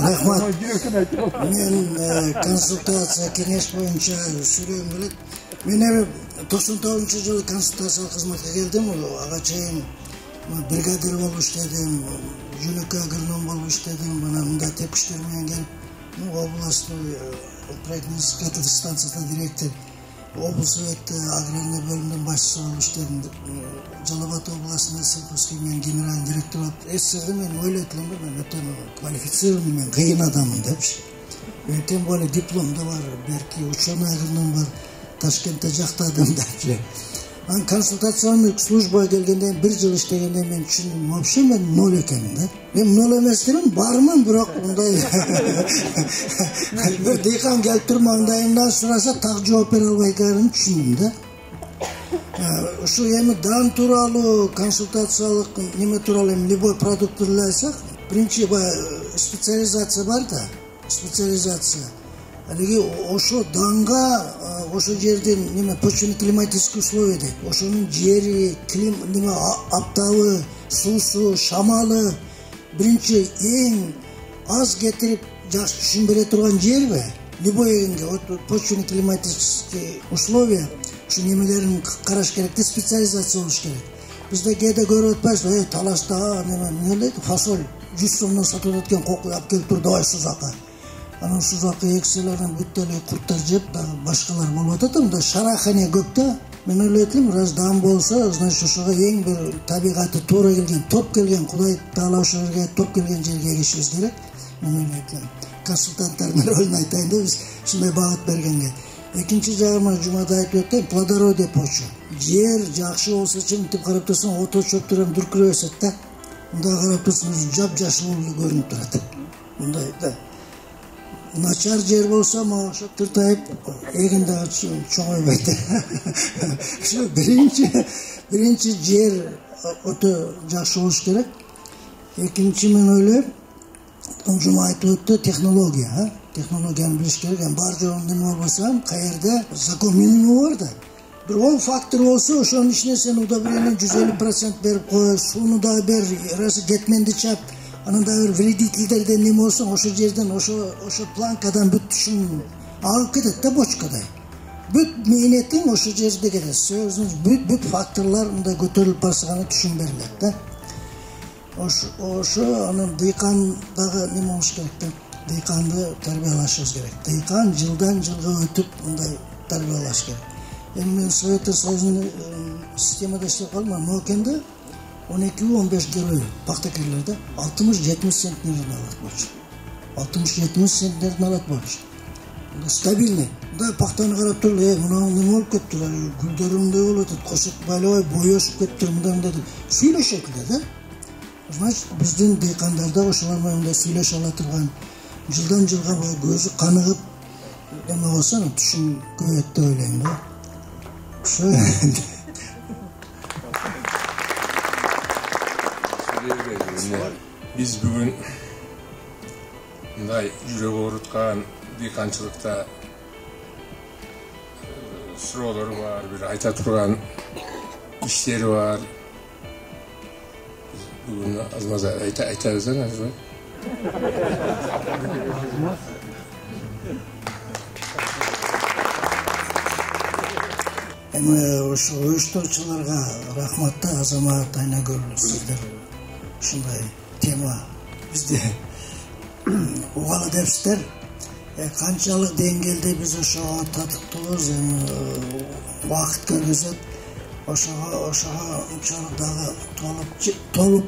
Rahmat. Men konsultatsiya kenеш boyunca sürüyorum bilet. Men 99-жылы консультациялык кызматка келдим. Ага чейин бригадир болуп иштедим, жөнөкөй агроном болуп иштедим. Мына мындай тепкичтер менен келип, областной проектно-изыскательный станциясында директор, облсовет аграрный бөлүмүнүн башчысы болуп иштедим. Жалал Абад областында сельхозхим генеральный директор болуп. Эсерде мен ойлойт элем, мен өтө квалифицированный, мен кыйын адаммын депчи. Тем более диплом да бар, берки ученый агроном бар. Ташкентте жактадым депчи. Консультационный службага келгенде 1 жыл иштегенде мен түшүндүм, вообще мен ноль экенмин да. Мен ноль эмес делем, бармын, бирок мындай дыйкан келип туруп маңдайымдан сураса так жооп бере албай экен түшүндүм да. Ушу эми дан тууралуу консультациялык неме тууралуу эми любой продуктту эле айтсак, биринчи специализация бар да, специализация. Алиги ошо данга, ошо жердин неме почвенно-климатический условия дейт. Ошонун жери, неме аптабы, суусу, шамалы биринчи эң аз кетирип жакшы түшүн бере турган жерби? Любой эгинге почвенно-климатический условия ушу немелерин караш керек, специализация болуш керек. Бизде кээде көрүп атпайсызбы, талашта неме дейт, фасоль 100 сомдон сатып аткен кокуй алып келип тур, давай сузакка. Анан сузакы экселерин бүт эле курттар жеп, башкалар болуп атат, мында шарахане көп да. Мен ойлойт элем, раз дан болсо, значит ошого эң бир табигаты туура келген, топ келген, Кудай таала ошо жерге топ келген жерге эгишибиз керек. Мен ойлойт элем, консультанттардын ролун айтайын деп биз ушундай багыт бергенге. Экинчи жагыма жумада айтып өттүм, плодородие почва. Жер жакшы болсо чынтип карап турсаң, ото чөптөр эми дүркүрөп өсөт да. Мында карап турсаңыз жап-жашыл болуп көрүнүп турат. Мындай да. Начар жер болсо, ошо тыртайып, эгин дагы чоңойбойт. Ушу биринчи жер өтө жакшы болуш керек. Экинчи мен ойлойм, жума айтып өттү, технология, технологияны билиш керек. Бар жогун неме болбосо, каерде закон минимуму бар да. Бир 10 фактор болсо, ошонун ичине сен удобрение 150% берип кой, сууну дагы бер, кетменди чап. Анан дагы вредительдерден неме болсоң, ошо жерден, ошо планкадан бүт түшүн алып кетет да бочкадай. Бүт мээнетиң ошо жерде кетет. Бүт факторлор мындай көтөрүлүп барса гана түшүн берилет да. Ошо анан дыйкан дагы неме болуш керек да. Дыйканды тарбиялашыбыз керек. Дыйкан жылдан жылга өтүп мындай тарбиялаш керек. Эми мен Советтер Союзунун системада иштеп калдым, Ноокенде 12-15 герой пахтакерлерде 60-70 центнерден алат болчу. 60-70 центнерден алат болчу. Стабильный. Да пахтаны карап туруп, мына неме болуп кетти, гүлдөрүндөй болуп атат, кошуп байлабай боёшуп кетти, мындай сүйлөшөт да. Значит, биздин дыйкандарда ошолор менен мындай сүйлөшө ала турган, жылдан жылга көзү каныгып неме болсо, түшүн көбөйөт деп ойлойм да. Ошо Биз бүгүн мындай жүрөгү ооруткан дыйканчылыкта суроолор бар, бир айта турган иштери бар. Бүгүн азмаза айтабыз да, азмаза. Эми ошо уюштуруучуларга рахмат да, Азамат, Айнагүл, сиздер ушундай тема бизде угалы депсиздер. Канчалык деңгээлде биз ошого татыктуубуз, убакыт көргөзөт. Ошого унчалык дагы толук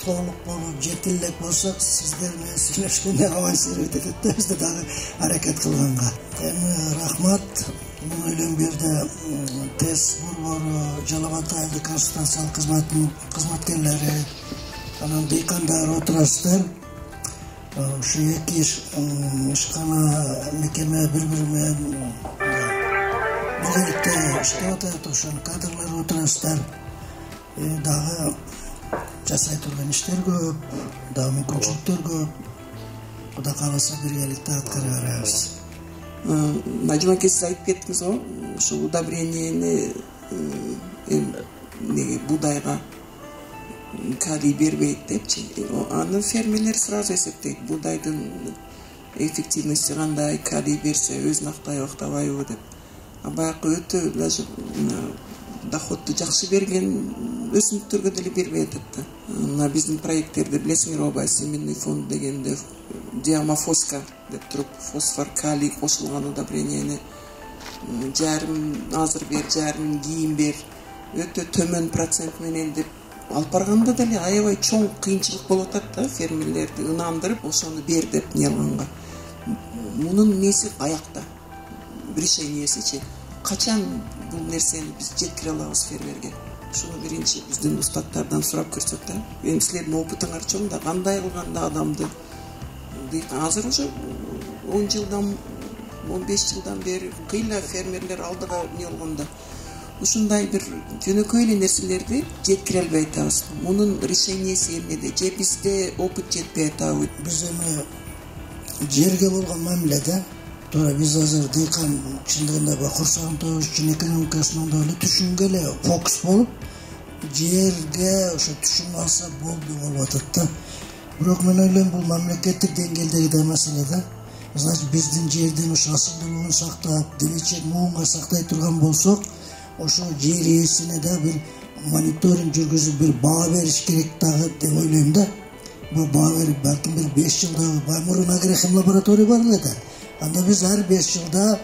болуп жетилдек болсок, сиздер менен сүйлөшкөндө авансировать этет да, бизде дагы аракет кылганга. Эми рахмат. Мен ойлойм, бу жерде ТЭС борбору, Жалал Абад айылдык консультациялык кызматтын кызматкерлери, анан дыйкандар отурасыздар. Ушу эки ишкана мекеме бири-бири менен биргеликте иштеп атат, ошонун кадрлары отурасыздар. Дагы жасай турган иштер көп, дагы мүмкүнчүлүктөр көп. Кудай кааласа биргеликте аткара беребиз. Нажимаке сиз айтып кеттиңиз го, ошо удобрениени будайга kaliy berбейт депчи. Аны фермерлер сразу эсептейт. Buğdayдын эффективности кандай, калий берсе өзүн актабайбы деп. Баягы өтө даже доходду жакшы берген өсүмдүктөргө деле бербей атат да. Мына биздин проекттерди билесиңер, семенный фонд дегенде диамофоска деп туруп, фосфор, калий кошулган удобренияны жарым азыр бер, жарым кийин бер, өтө төмөн процент менен деп алып барганда деле аябай чоң кыйынчылык болуп атат да, фермерлерди ынандырып ошону бер деп нерганга. Мунун неси аякта, решениесичи. Качан бул нерсени биз жеткире алабыз фермерге? Шуну биринчи биздин устаттардан сурап көрсөк да. Эми силердин опытыңар чоң да, кандай кылганда адамды азыр уже 10 жылдан 15 жылдан бери кыйла фермерлер алдыга не болгондо ушундай бир жөнөкөй эле нерселерди жеткире албай атабыз. Мунун решениеси эмнеде? Же бизде опыт жетпей атабы? Биз эми жерге болгон мамиледе туура биз азыр дыйкан чындыгында курсагын тоюш үчүн экономикасынан да эле түшүнгө эле фокус болуп, жерге ошо түшүн алса болуп атат да. Бирок мен ойлойм бул мамлекеттик деңгээлдеги да маселе да. Значит, биздин жердин ошо асылдуулугун сактап, келечек муунга сактай турган болсок, ошо жер ээсине да бир мониторинг жүргүзүп бир баа бериш керек дагы деп ойлойм да. Бул баа берип балким бир 5 жылда мурун агрохим лаборатория бар эле да. Анда биз ар 5 жылда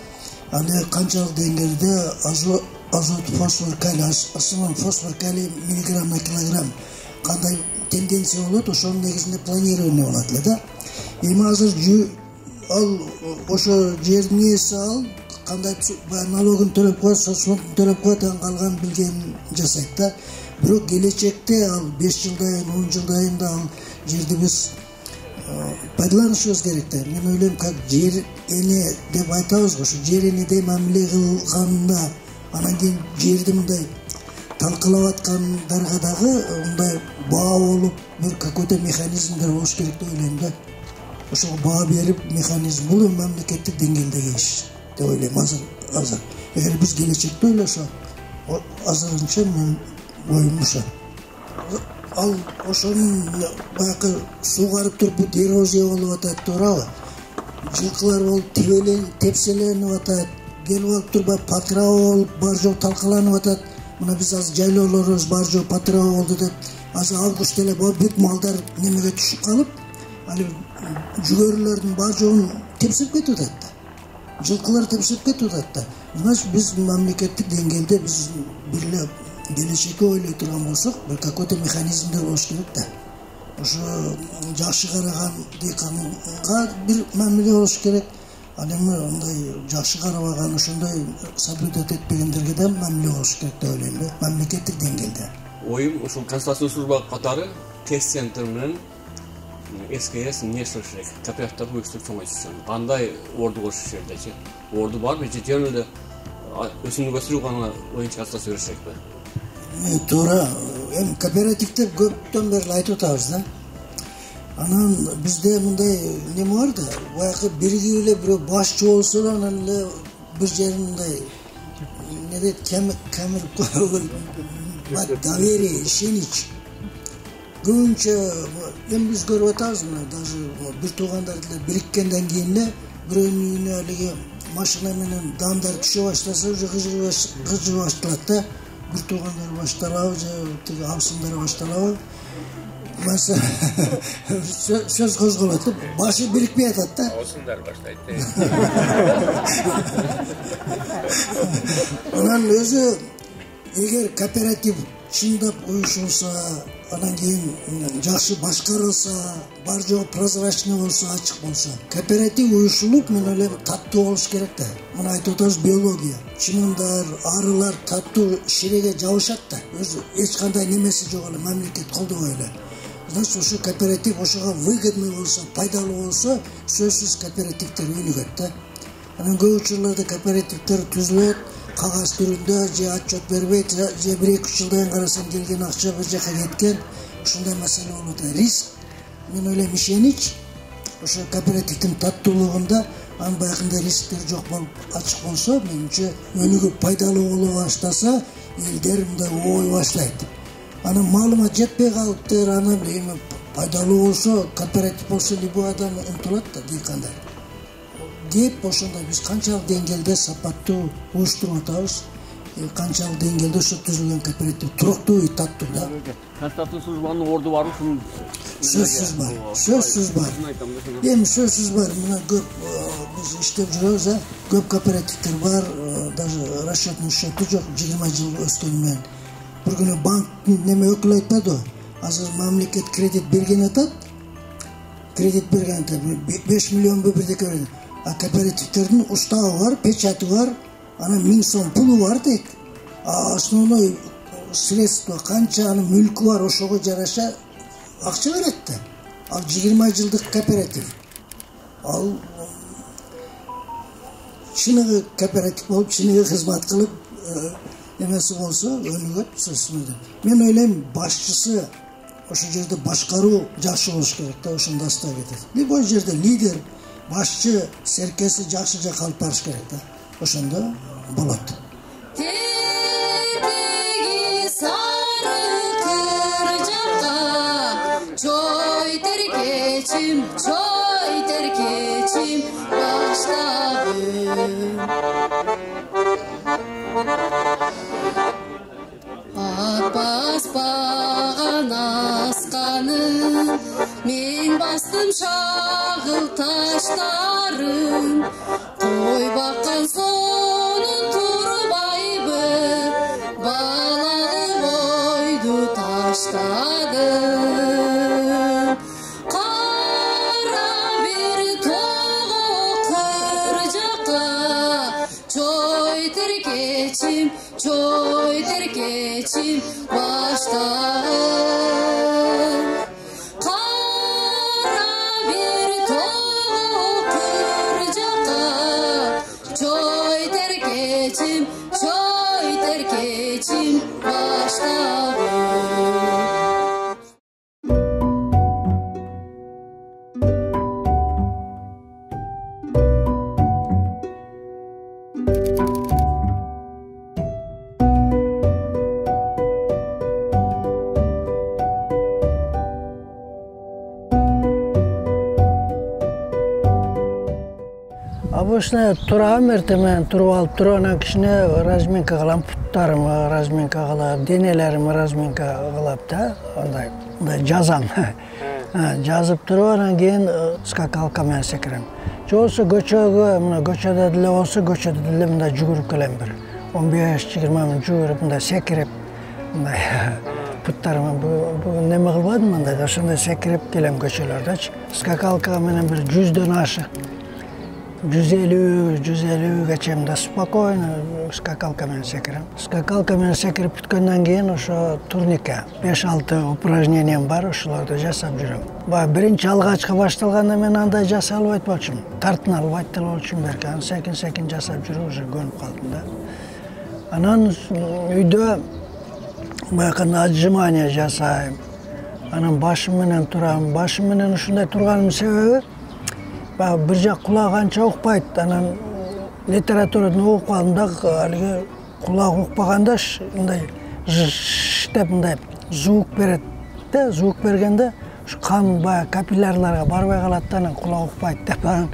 аны канчалык деңгээлде азот, фосфор, калий, асылын фосфор, калий миллиграмм на килограмм кандай тенденция болот, ошонун негизинде планирование болот эле да. Эми азыр ал ошо жердин ээси ал кандай налогун төлөп коет, соцфондун төлөп коет, калган билген жасайт да. Бирок келечекте ал 5 жылдан 10 жылдан да ал жерди биз пайдаланышыбыз керек да. Мен ойлойм, как жер эне деп айтабыз го, ошо жер энедей мамиле кылганда, анан кийин жерди мындай талкалап аткандарга дагы мындай баа болуп, бир какой-то механизмдер болуш керек деп ойлойм да. Ошо баа берип механизм бул мамлекеттик деңгээлдеги иш деп ойлойм азыр. Эгер биз келечекте ойлошок, азырынча мен оюм ошо. Ал ошонун баягы суугарып туруп бут эрозия болуп атат, туурабы? Жылкылар болуп тепселенип атат, келип алып туруп патрава болуп бар жок талкаланып атат. Мына биз азыр жайлоолорубуз бар жок патрава болду деп, азыр август эле бүт малдар немеге түшүп калып, али жүгөрүлөрдүн бар жогун тепсип кетип атат да. Жылкылар тепсип кетип атат да. Значит, биз мамлекеттик деңгээлде биз бирле келечекке ойлой турган болсок, бир какой-то механизмдер болуш керек да. Ошо жакшы караган дыйканга бир мамиле болуш керек. Ал эми мындай жакшы карабаган, ошондой соблюдать этпегендерге да мамиле болуш керек деп ойлойм да, мамлекеттик деңгээлде. Оюм ушул консультациялык служба катары тест центр менен СКС не слышали, кооперативдер уюштуруп чоңойтушун. Кандай орду болуш жердечи? Орду барбы же жөн эле өсүмдүк өсүрүү гана боюнча консультация беришекпи? Туура, эми кооперативдер көптөн бери айтып атабыз да. Анан бизде мындай неме бар да, баягы биригип эле бирөө башчы болсо да, анан эле бир жерин мындай не дейт, камерип коюп доверие, ишенич. Көбүнчө эми биз көрүп атабыз, даже бир туугандар деле бириккенден кийин эле бирөөнүн үйүнө алиги машина менен даамдар түшө баштаса, уже кыжы башталат да. Бир туугандар башталабы же тиги абысындар башталабы. Маса сөз козголот, башы бирикпей атат да. Абысындар баштайт. Анан өзү эгер кооператив чындап уюшулса, анан кийин жакшы башкарылса, бар жогу прозрачный болсо, ачык болсо, кооператив уюшулуп, мен ойлойм, таттуу болуш керек да. Мына айтып атабыз биология. Чымындар, арылар таттуу ширеге жабышат да. Өзү эч кандай немеси жок эле, мамлекет колдобой эле. Значит, ошо кооператив ошого выгодный болсо, пайдалуу болсо, сөзсүз кооперативдер өнүгөт да. Анан көп учурларда кооперативдер түзүлөт, кагаз түрүндө же отчет бербейт, же 1-2 жылдан карасаң келген акча бир жака кеткен, ушундай маселе болот. Риск, мен ойлойм, ишенич, ошо кооперативдин таттуулугунда анын баягындай рисктер жок болуп, ачык болсо, менимче өнүгүп пайдалуу боло баштаса, элдер мындай ой баштайт. Ana маалымат жетпей калыптыр, ана эми пайдалуу болсо, кооператив болсо любой адам умтулат да дыйкандар. Деп ошондо биз канчалык деңгээлде сапаттуу уюштуруп атабыз, канчалык деңгээлде ошо түзүлгөн кооператив туруктуу, таттуу да. Конституция службанын орду барбы ушунун? Сөзсүз бар. Сөзсүз бар. Эми сөзсүз бар. Мына көп биз иштеп жүрөбүз, көп кооперативдер бар, даже расчетный счету жок, 20 жыл өскөнү менен. Bir günü bank neme ökül aytпады. Азыр мамлекет кредит берген атат. Кредит берген атат. 5 миллион бирдеке берген. А кооперативтердин уставы бар, печати бар, ана 1000 сом пулу бар дейт. А основной средство канча анын мүлкү бар, ошого жараша акча берет да. Ал 20 жылдык кооператив. Ал чыныгы кооператив болуп, чыныгы кызмат кылып немesi болса өнүгөт сөзсүз. Мен ойлойм, башчысы ошол жерде башкаруу жакшы болуш керек да, ошондо аста кетет. Любой жерде лидер, башчы, серкеси жакшы жакка алып барыш керек да. Ошондо болот. Тетеги сары кыржакка, чой теркечим баштагым. Баспаған асқаным, мен бастым шағыл таштарын, қой баққан сонын тұрбайбы, балалы ойду таштадым. Қара бер тоғы қыр жаққа, чой теркечим баштагым. Кара бир тоғы кыр жаққа, чой теркечим баштагым. Обычно турам эртемен туруп алып туруп анан кичине разминка кылам, путтарымы разминка кылып, денелерими разминка кылып да, андай жазам. Жазып туруп анан кийин скакалка менен секирем. Же болбосо көчөгө, мына көчөдө деле болсо, көчөдө деле мындай жүгүрүп келем бир 15-20 мүнөт жүгүрүп мындай секирип, мындай путтарымы бүгүн неме кылбадым, мындай ошондой секирип келем көчөлөрдөчү. Скакалка менен бир 100дөн ашык. 150-150 чейин спокойно скакалка менен секирем. Скакалка менен секирип бүткөндөн кийин ошо турникке 5-6 упражнениям бар, ошолорду жасап жүрөм. Баягы биринчи алгачкы башталганда мен андай жасай албайт болчумун. Тартына албайт деле болчумун берки. Анан секин жасап жүрүп уже көнүп калдым да. Анан үйдө баягы отжимание жасайм. Анан башым менен турам. Башым менен ушундай турганымдын себеби bir жак кулак анча укпайт. Анан литературадан окуп калдым да, алиги кулак укпаганда мындай деп мындай звук берет да, звук бергенде ушу кан баягы капиллярларга барбай калат да, анан кулак укпайт деп анан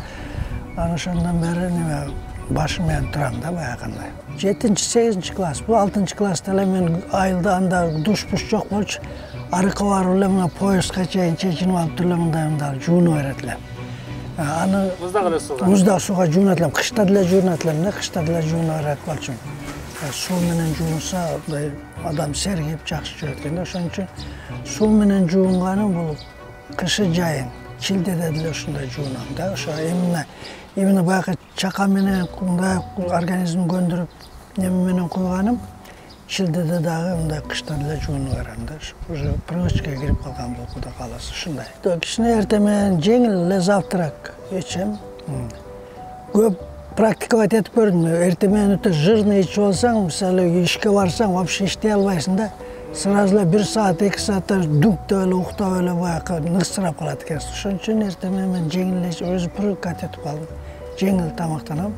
ошондон бери неме башым менен турам да баягындай. 7-8 класс. Бул 6-класста эле мен айылда анда душ-буш жок болчу. Арыкка барып эле мына поездга чейин чечинип алып туруп мындай жуунуп берет элем. Аны муздак сууга жуунат элем, кышта деле жуунат элем да, кышта деле жуунуп берет болчумун. Суу менен жуунса, адам сергип жакшы жүрөт экен да, ошон үчүн суу менен жуунганым бул кышы жайын, чилдеде деле ушундай жуунам да. Ошо именно баягы чака менен мындай организмди көндүрүп неме менен куйганым, чилдеде дагы мындай кышта деле жуунуп берем да. Уже привычкага кирип калган болуп кудай кааласа ушундай. Кичине эртемен жеңил эле завтрак ичем. Көп практиковать этип көрдүм. Эртемен өтө жирный ичип алсаң, мисалы ишке барсаң, вообще иштей албайсың да. Сразу 1 саат, 2 сааттар дуктап эле, уктап эле баягы ныксырап калат экенсиң. Ошон үчүн эртемен мен жеңил эле өзү привыкать этип калдым. Жеңил тамактанам.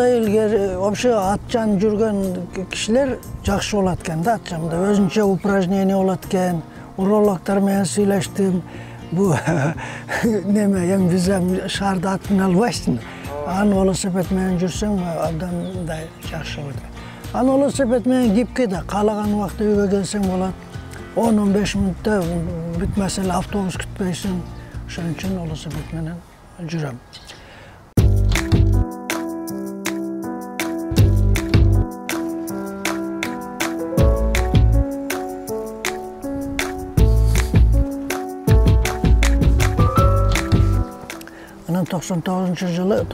мындай илгери вообще атчан жүргөн кишилер жакшы болот экен да. Атчан мындай өзүнчө упражнение болот экен. Урологдор менен сүйлөштүм. Бу неме эми биз шаарда ат мине албайсың. Аны велосипед менен жүрсөң абдан мындай жакшы болот. Аны велосипед менен кипке да каалаган убакта үйгө келсең болот. 10-15 мүнөттө бүтмөсө эле автобус күтпөйсүң. Ошон үчүн велосипед менен жүрөм. Анан 98-жылы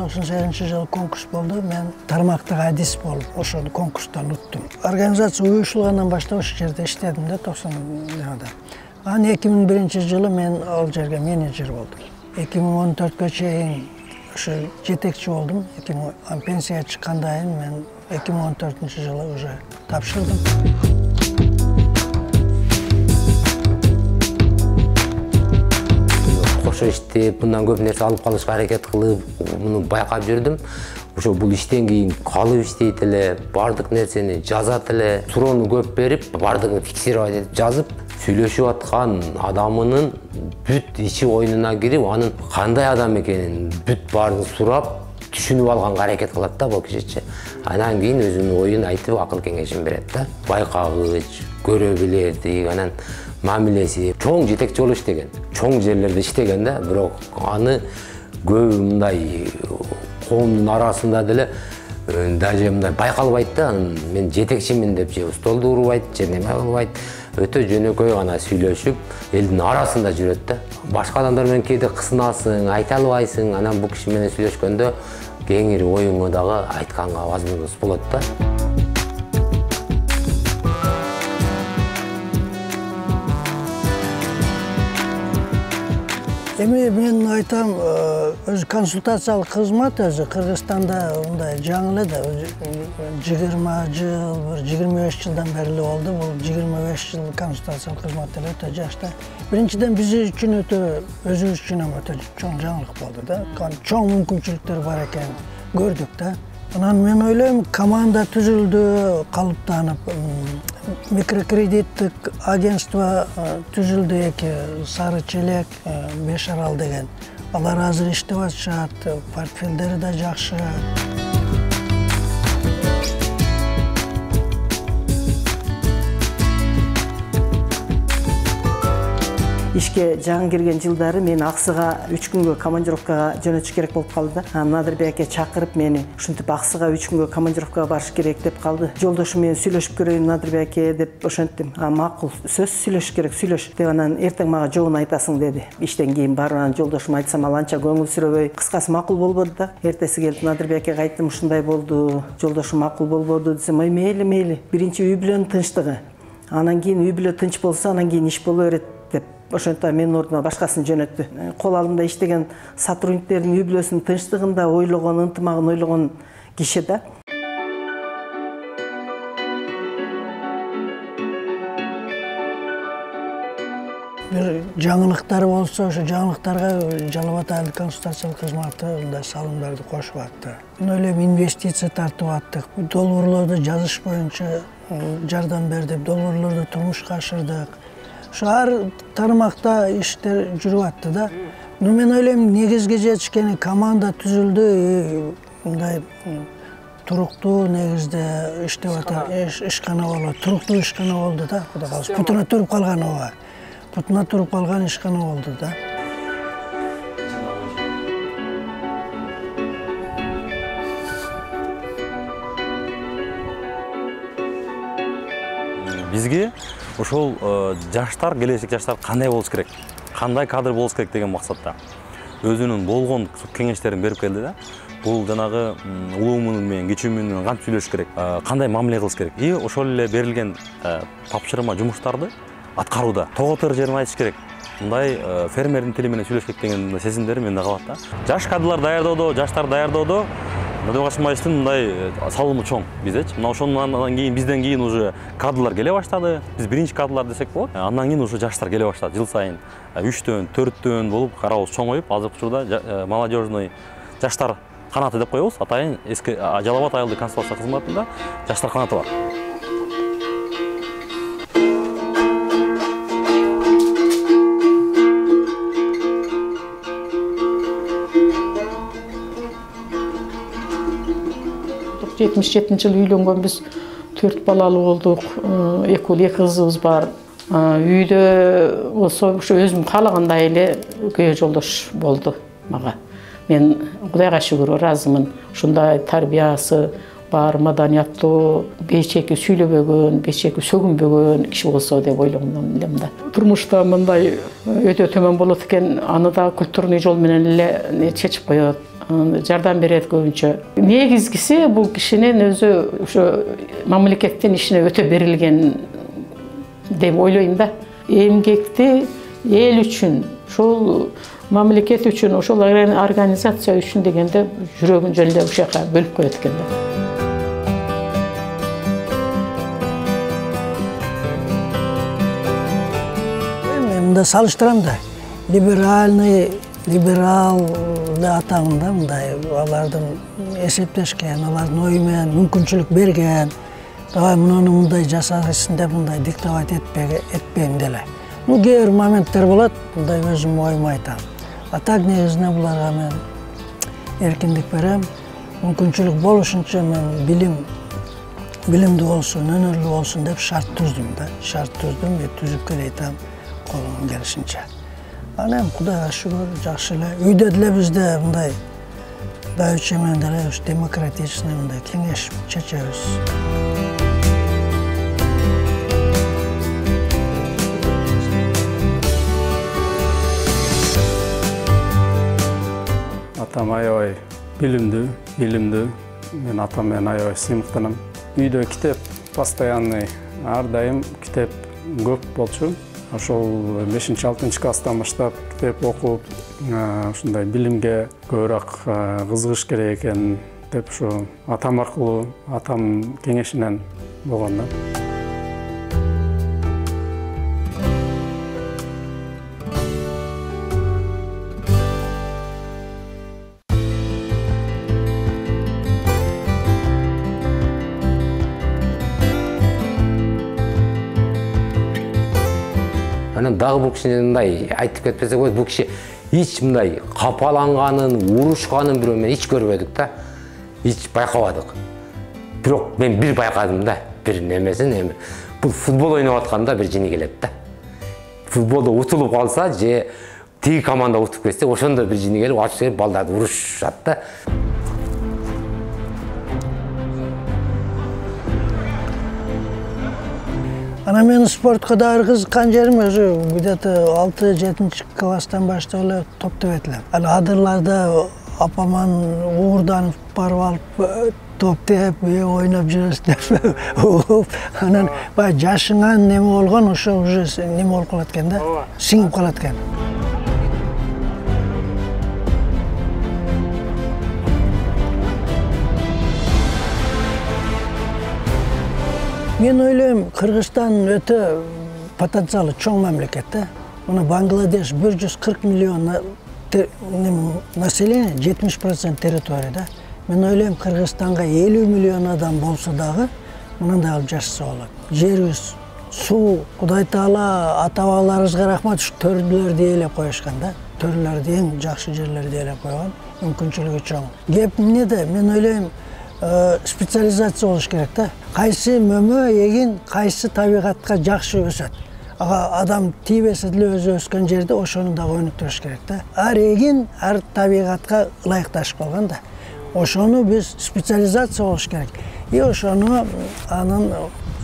конкурс болду. Мен тармактык адис болуп, ошол конкурстан уттум. Организация уюшулгандан баштап ошол жерде иштедим да 90-жылда. Анан 2001-жылы мен ал жерге менеджер болдум. 2014-кө чейин ошо жетекчи болдум. Пенсияга чыккандан кийин мен 2014-жылы уже тапшырдым. Кошо иштеп, мындан көп нерсе алып калышка аракет кылып, муну байкап жүрдүм. Ошо бул иштен кийин калып иштейт эле, бардык нерсени жазат эле, суроону көп берип, бардыгын фиксировать этип жазып, сүйлөшүп аткан адамынын бүт ичи оюнуна кирип, анын кандай адам экенин бүт баарын сурап, түшүнүп алганга аракет кылат да бул кишичи. Анан кийин өзүнүн оюн айтып, акыл кеңешин берет да. Байкагыч, көрө билетик, анан мамилеси чоң жетекчи болуп иштеген. Чоң жерлерде иштеген да, бирок аны көп мындай коомдун арасында деле даже мындай байкалбайт да. Мен жетекчимин деп же столду урбайт, же неме кылбайт. Өтө жөнөкөй гана сүйлөшүп, элдин арасында жүрөт да. Башка адамдар менен кээде кысынасың, айта албайсың, анан бул киши менен сүйлөшкөндө кеңири оюңу дагы айтканга возможность болот да. Эми мен айтам, өзү консультациялык кызмат өзү Кыргызстанда мындай жаңы эле да, 20 жыл, 25 жылдан бери эле болду. Бул 25 жыл консультациялык кызмат эле өтө жакшы. Биринчиден биз үчүн өзүбүз үчүн өтө чоң жаңылык болду да. Чоң мүмкүнчүлүктөр бар экен көрдүк да. Анан мен ойлойм, команда түзүлдү, калыптанып, микрокредиттик агентство түзүлдү, Сары Челек, Бешарал деген. Алар азыр иштеп атышат, портфелдери да жакшы. Ишке жаңы келген жылдары мен Аксыга 3 күнгө командировкага жөнөтүш керек болуп калды да. Надырбек аке чакырып мени ушинтип Аксыга 3 күнгө командировкага барыш керек деп калды. Жолдошум менен сүйлөшүп көрөйүн Надырбек аке деп ошентим. Макул, сөз сүйлөшүш керек, сүйлөш деп анан эртең мага жообун айтасың деди. Иштен кийин барып анан жолдошум айтсам ал анча көңүл сүрөбөй, кыскасы макул болбоду да. Эртеси келип Надырбек акеге айттым, ушундай болду, жолдошум макул болбоду десем, мейли. Биринчи үй бүлөнүн тынчтыгы. Анан кийин үй бүлө тынч болсо, анан кийин иш боло берет деп. Ошонто менин ордума башкасын жөнөттү. Кол алымда иштеген сотрудниктердин үй бүлөсүнүн тынчтыгында ойлогон, ынтымагын ойлогон киши да. Бир жаңылыктар болсо, ошо жаңылыктарга Жалал Абад консультациялык кызматы мындай салымдарды кошуп атты. Мен ойлойм, инвестиция тартып аттык. Долбоорлорду жазыш боюнча жардам бердик, долбоорлорду турмушка ашырдык. Ар тармакта иштер жүрүп атты да. Мен ойлойм, негизге жетишкени команда түзүлдү, мындай туруктуу негизде иштеп атат, ишкана болот, туруктуу ишкана болду да. Путуна туруп калган ооба. Путуна туруп калган ишкана болду да. Бизге ошол жаштар, келечек жаштар кандай болуш керек, кандай кадр болуш керек деген максатта өзүнүн болгон кеңештерин берип келди да. Бул жанагы улуумун менен, кичүүмүн менен кантип сүйлөшүш керек, кандай мамиле кылыш керек. И ошол эле берилген тапшырма жумуштарды аткарууда тоготор жерин айтыш керек. Мындай фермердин тили менен сүйлөш керек деген сезимдер менде калат да. Жаш кадрлар даярдоодо, жаштар даярдоодо Надырбек Ашимбаевдин мындай салымы чоң биздечи. Мына ошондон кийин бизден кийин уже кадрлар келе баштады. Биз биринчи кадрлар десек болот. Андан кийин уже жаштар келе баштады. Жыл сайын 3төн, 4төн болуп карабыз чоңоюп, азыркы учурда молодежный жаштар канаты деп коебуз. Атайын эски Жалал Абад айылдык консультация кызматында жаштар канаты бар. Жетимиш жетинчи жылы үйлөнгөнбүз, 4 балалуу болдук, 2 кызыбыз бар. Үйдө болсо ушу өзүм каалагандай эле күйөө жолдош болду мага. Мен Кудайга шүгүр ыраазымын. Ушундай тарбиясы бар, маданияттуу, бейчеки сүйлөбөгөн, бейчеки сөгүнбөгөн киши болсо деп ойлогон элем да. Турмушта мындай өтө төмөн болот экен, аны да культурный жол менен эле чечип коет. Жардам берет көбүнчө. Негизгиси бул кишинин өзү ошо мамлекеттин ишине өтө берилген деп ойлойм да. Эмгекти эл үчүн, ошол мамлекет үчүн, ошол организация үчүн дегенде жүрөгүн жөнүндө ушул жака бөлүп коет экен да. Мында салыштырам да. Либерал атагында мындай алардын эсептешкен, алардын ою менен мүмкүнчүлүк берген. Давай муну мындай жасагысын деп мындай диктовать этпейм деле. Кээ бир моменттер болот, мындай өзүм оюмду айтам. А так негизинен буларга мен эркиндик берем. Мүмкүнчүлүк болушунча мен билимдүү болсун, өнөрлүү болсун деп шарт түздүм да. Шарт түздүм, түзүп келейтам колумдан келишинче. Анан Кудайга шүгүр, жакшы эле. Үйдө деле бизде мындай дайчы менен деле демократичный мындай кеңеш чечебиз. Атам аябай билимдүү. Мен атам менен аябай сыймыктанам. Үйдө китеп постоянный, ар дайым китеп көп болчу. Ошол 5-6 класстан баштап китеп окуп, ушундай билимге көбүрөөк кызыгыш керек экен деп ушу атам аркылуу, атам кеңешинен болгон да. Анан дагы бул кишини мындай айтып кетпесе койт, бул киши эч мындай капаланганын, урушканын бирөө мен эч көрбөдүк да. Эч байкабадык. Бирок мен бир байкадым да, бир немесин эми. Бул футбол ойноп атканда бир жини келет да. Футболдо утулуп калса же тиги команда утуп кетсе, ошондо бир жини келип, ачып келип балдарды урушат да. Ана мен спортко дагы кызыккан жерим өзү где-то 6-7 класстан баштап эле топ тепет элем. Ана адырларда апаман уурданып барып алып топ теп, ойноп жүрөбүз деп. Анан баягы жашыңан неме болгон, ошо уже неме болуп калат экен да. Сиңип калат экен. Мен ойлойм, Кыргызстан өтө потенциалы чоң мамлекет да. Мына Бангладеш 140 миллион население, 70% территория да. Мен ойлойм, Кыргызстанга 50 миллион адам болсо дагы, мындай алып жашаса болот. Жерибиз, суу, Кудай Таала ата-бабаларыбызга рахмат, ушу төрөлөрдү ээлеп коюшкан да. Төрөлөрдү эң жакшы жерлерди ээлеп койгон, мүмкүнчүлүгү чоң. Кеп эмнеде? Мен ойлойм, специализация болуш керек да. Кайсы мөмө эгин, кайсы табигатка жакшы өсөт. Адам тийбесе деле өзү өскөн жерде ошону дагы өнүктүрүш керек да. Ар эгин, ар табигатка ылайыкташып калган да. Ошону биз специализация болуш керек. И ошону анын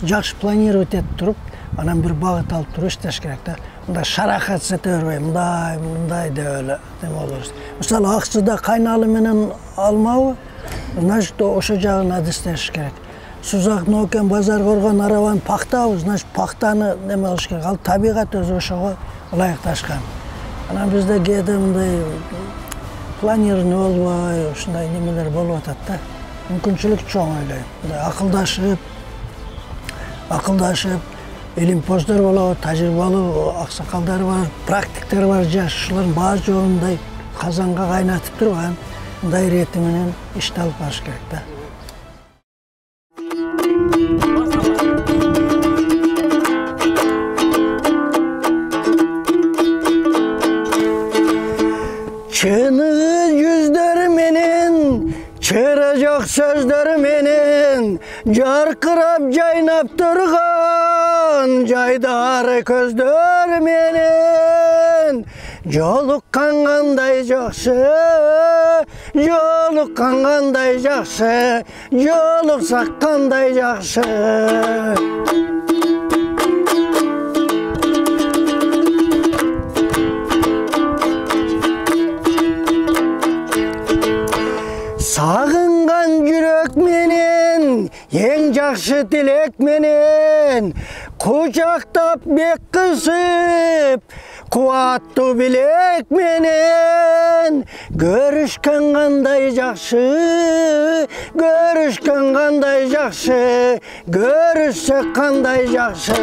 жакшы планировать этип туруп, анан бир багыт алып туруп иштеш керек да. Мындай шаракат сете бербей, мындай деп эле неме болобуз. Мисалы, Акчыда кайналы менен алмабы? Значит, ошо жагын адистеш керек. Сузак, Нокен, Базар коргон арабаны пактабыз, значит, пактаны неме кылыш керек. Ал табигат өзү ошого ылайыкташкан. Анан бизде кээде мындай планирование болбой, ушундай немелер болуп атат да. Мүмкүнчүлүк чоң ойлойм. Мындай акылдашып, илимпоздор болобу, тажрыйбалуу аксакалдар бар, практиктер бар жаш, ушулардын баары жоонундай казанга кайнатып турган, мындай ирети менен ишти алып барыш керек да. Çığınız yüzler menen, çıra yok sözler menen, jarkırap jaynap turgan, jaydar közler menen. Jolukkan qanday жақсы, jolukkan qanday жақсы, joluksak qanday жақсы. Sağıngan жүрөк менен, ең жақсы тілек менен, құшақтап бек қысып, қуатты білек менен. Көрішкен қандай жақсы, көрішкен қандай жақсы, көрішсек қандай жақсы.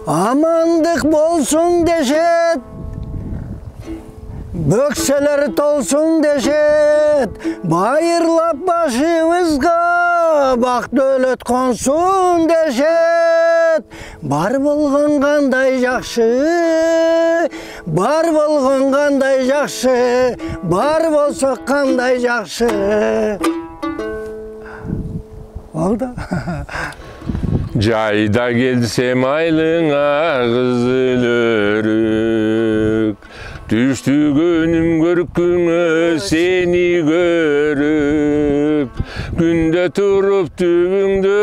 Amandıq bolsun deşet, bökseler tolsun deşet, bayırlap başımızga bak dövlet konsun deşet. Бар болған қандай жақсы, бар болған қандай жақсы, бар болсақ қандай жақсы. Oldu. Jayda gelsem aylığına kızıl örük, düştü gönlüm görküne seni görüp, günde turup tübüngde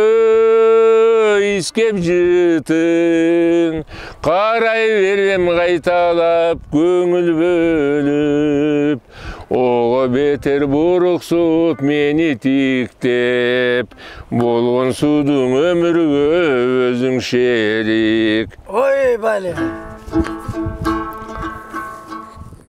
iskep jıtın, qaray verem qaytalap көңіл bölüp, oğa beter buruksut meni tiktep, bolğon sudun ömürgө özüň şerik. Oy bale.